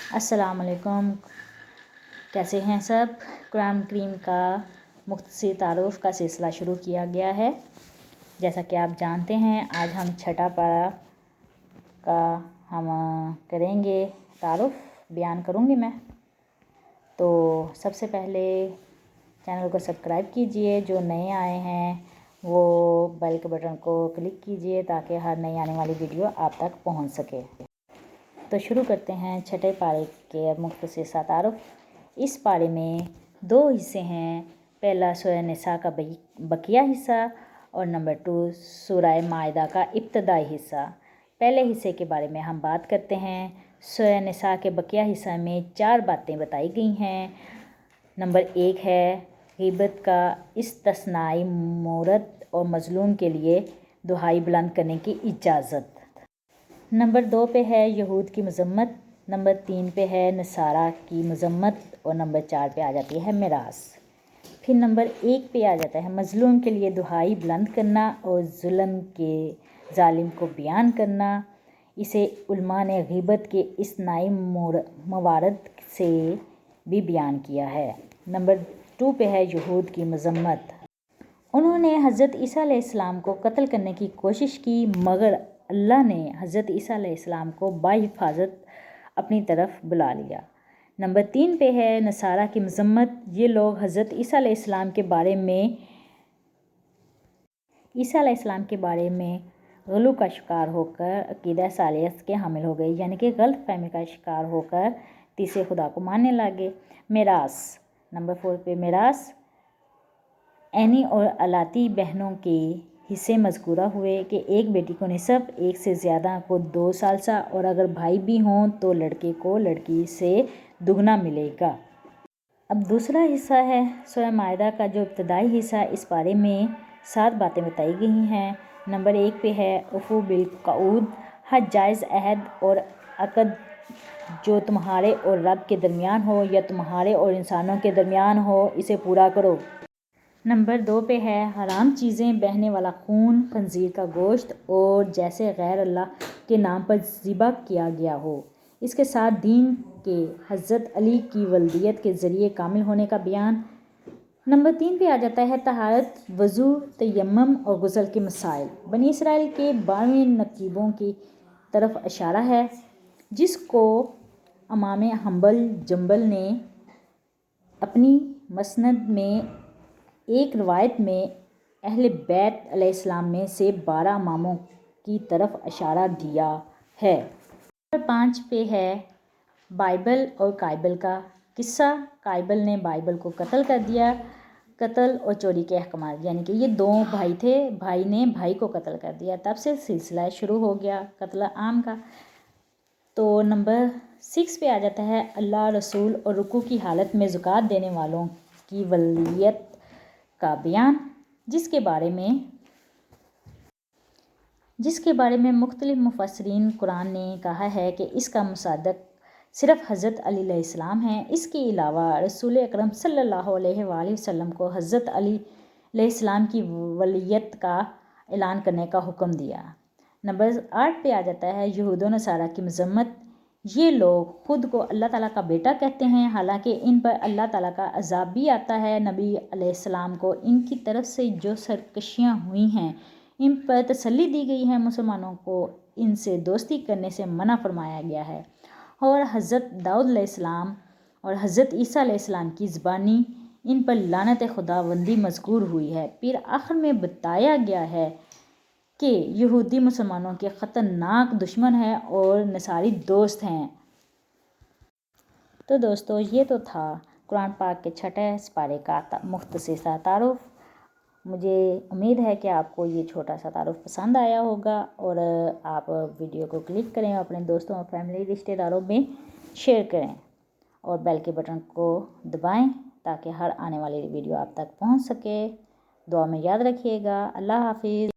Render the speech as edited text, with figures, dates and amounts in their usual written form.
السلام علیکم، کیسے ہیں سب؟ قرآن کریم کا مختصر تعارف کا سلسلہ شروع کیا گیا ہے۔ جیسا کہ آپ جانتے ہیں، آج ہم چھٹا پارہ کا ہم کریں گے تعارف، بیان کروں گی میں۔ تو سب سے پہلے چینل کو سبسکرائب کیجئے، جو نئے آئے ہیں وہ بیل کے بٹن کو کلک کیجئے تاکہ ہر نئی آنے والی ویڈیو آپ تک پہنچ سکے۔ تو شروع کرتے ہیں چھٹے پارے کے مختصر سا تعارف۔ اس پارے میں 2 حصے ہیں، پہلا سورہ نساء کا بقیہ حصہ اور نمبر 2 سورہ مائدہ کا ابتدائی حصہ۔ پہلے حصے کے بارے میں ہم بات کرتے ہیں۔ سورہ نساء کے بقیہ حصہ میں 4 باتیں بتائی گئی ہیں۔ نمبر 1 ہے غیبت کا استثنائی مورد اور مظلوم کے لیے دہائی بلند کرنے کی اجازت۔ نمبر 2 پہ ہے یہود کی مذمت، نمبر 3 پہ ہے نصارہ کی مذمت اور نمبر 4 پہ آ جاتی ہے میراث۔ پھر نمبر 1 پہ آ جاتا ہے مظلوم کے لیے دہائی بلند کرنا اور ظلم کے ظالم کو بیان کرنا۔ اسے علماء نے غیبت کے استثنائی موارد سے بھی بیان کیا ہے۔ نمبر 2 پہ ہے یہود کی مذمت۔ انہوں نے حضرت عیسیٰ علیہ السلام کو قتل کرنے کی کوشش کی، مگر اللہ نے حضرت عیسیٰ علیہ السلام کو بحفاظت اپنی طرف بلا لیا۔ نمبر 3 پہ ہے نصارہ کی مذمت۔ یہ لوگ حضرت عیسیٰ علیہ السلام کے بارے میں غلو کا شکار ہو کر عقیدہ ثالث کے حامل ہو گئے، یعنی کہ غلط فہمی کا شکار ہو کر تیسرے خدا کو ماننے لگے۔ میراث، نمبر 4 پہ میراث، عینی اور الاتی بہنوں کے حصے مذکورہ ہوئے کہ ایک بیٹی کو نصف، ایک سے زیادہ کو 2 ثالثہ اور اگر بھائی بھی ہوں تو لڑکے کو لڑکی سے دگنا ملے گا۔ اب دوسرا حصہ ہے سورہ مائدہ کا جو ابتدائی حصہ۔ اس بارے میں 7 باتیں بتائی گئی ہیں۔ نمبر 1 پہ ہے اوفوا بالعقود، ہر جائز عہد اور عقد جو تمہارے اور رب کے درمیان ہو یا تمہارے اور انسانوں کے درمیان ہو، اسے پورا کرو۔ نمبر 2 پہ ہے حرام چیزیں، بہنے والا خون، خنزیر کا گوشت اور جیسے غیر اللہ کے نام پر ذبح کیا گیا ہو، اس کے ساتھ دین کے حضرت علی کی ولدیت کے ذریعے کامل ہونے کا بیان۔ نمبر 3 پہ آ جاتا ہے طہارت، وضو، تیمم اور غسل کے مسائل۔ بنی اسرائیل کے 12 نقیبوں کی طرف اشارہ ہے، جس کو امام حنبل نے اپنی مسند میں ایک روایت میں اہل بیت علیہ السلام میں سے 12 اماموں کی طرف اشارہ دیا ہے۔ نمبر 5 پہ ہے بائبل اور قابیل کا قصہ۔ قابیل نے بائبل کو قتل کر دیا۔ قتل اور چوری کے احکامات، یعنی کہ یہ 2 بھائی تھے، بھائی نے بھائی کو قتل کر دیا، تب سے سلسلہ شروع ہو گیا قتل عام کا۔ تو نمبر 6 پہ آ جاتا ہے اللہ، رسول اور رکوع کی حالت میں زکوٰۃ دینے والوں کی ولیت کا بیان، جس کے بارے میں مختلف مفسرین قرآن نے کہا ہے کہ اس کا مصداق صرف حضرت علی علیہ السلام ہیں۔ اس کے علاوہ رسول اکرم صلی اللہ علیہ وآلہ وسلم کو حضرت علی علیہ السلام کی ولیت کا اعلان کرنے کا حکم دیا۔ نمبر 8 پہ آ جاتا ہے یہود و نصارہ کی مذمت۔ یہ لوگ خود کو اللہ تعالیٰ کا بیٹا کہتے ہیں، حالانکہ ان پر اللہ تعالیٰ کا عذاب بھی آتا ہے۔ نبی علیہ السلام کو ان کی طرف سے جو سرکشیاں ہوئی ہیں ان پر تسلی دی گئی ہے، مسلمانوں کو ان سے دوستی کرنے سے منع فرمایا گیا ہے، اور حضرت داؤد علیہ السلام اور حضرت عیسیٰ علیہ السلام کی زبانی ان پر لعنت خداوندی مذکور ہوئی ہے۔ پھر آخر میں بتایا گیا ہے کہ یہودی مسلمانوں کے خطرناک دشمن ہیں اور نصاری دوست ہیں۔ تو دوستو، یہ تو تھا قرآن پاک کے چھٹے پارے کا مختصر سا تعارف۔ مجھے امید ہے کہ آپ کو یہ چھوٹا سا تعارف پسند آیا ہوگا، اور آپ ویڈیو کو کلک کریں اور اپنے دوستوں اور فیملی رشتہ داروں میں شیئر کریں اور بیل کے بٹن کو دبائیں تاکہ ہر آنے والی ویڈیو آپ تک پہنچ سکے۔ دعا میں یاد رکھیے گا۔ اللہ حافظ۔